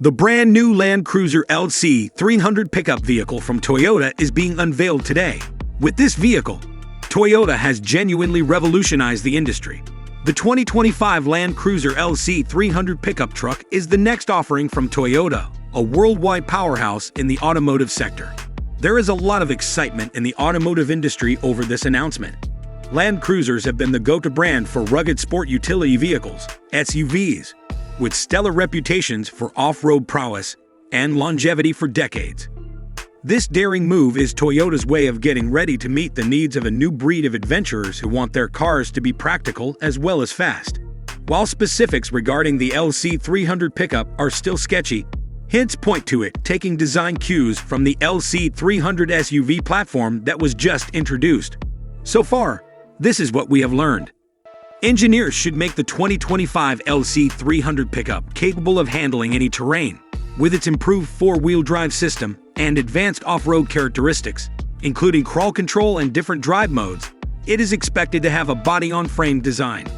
The brand new Land Cruiser LC300 pickup vehicle from Toyota is being unveiled today. With this vehicle, Toyota has genuinely revolutionized the industry. The 2025 Land Cruiser LC300 pickup truck is the next offering from Toyota, a worldwide powerhouse in the automotive sector. There is a lot of excitement in the automotive industry over this announcement. Land Cruisers have been the go-to brand for rugged sport utility vehicles, SUVs, with stellar reputations for off-road prowess and longevity for decades. This daring move is Toyota's way of getting ready to meet the needs of a new breed of adventurers who want their cars to be practical as well as fast. While specifics regarding the LC300 pickup are still sketchy, hints point to it taking design cues from the LC300 SUV platform that was just introduced. So far, this is what we have learned. Engineers should make the 2025 LC300 pickup capable of handling any terrain. With its improved four-wheel drive system and advanced off-road characteristics, including crawl control and different drive modes, it is expected to have a body-on-frame design.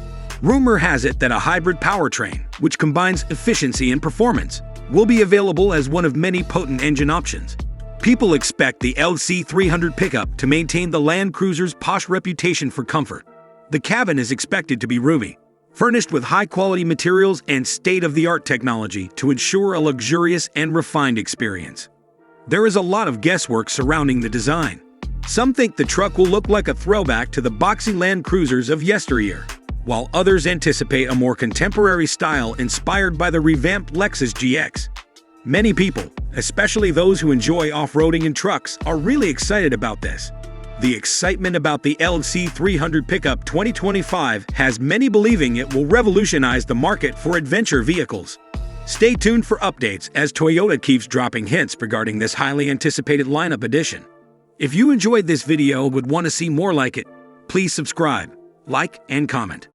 Rumor has it that a hybrid powertrain, which combines efficiency and performance, will be available as one of many potent engine options. People expect the LC300 pickup to maintain the Land Cruiser's posh reputation for comfort. The cabin is expected to be roomy, furnished with high-quality materials and state-of-the-art technology to ensure a luxurious and refined experience. There is a lot of guesswork surrounding the design. Some think the truck will look like a throwback to the boxy Land Cruisers of yesteryear, while others anticipate a more contemporary style inspired by the revamped Lexus GX. Many people, especially those who enjoy off-roading in trucks, are really excited about this. The excitement about the LC300 pickup 2025 has many believing it will revolutionize the market for adventure vehicles. Stay tuned for updates as Toyota keeps dropping hints regarding this highly anticipated lineup addition. If you enjoyed this video and would want to see more like it, please subscribe, like, and comment.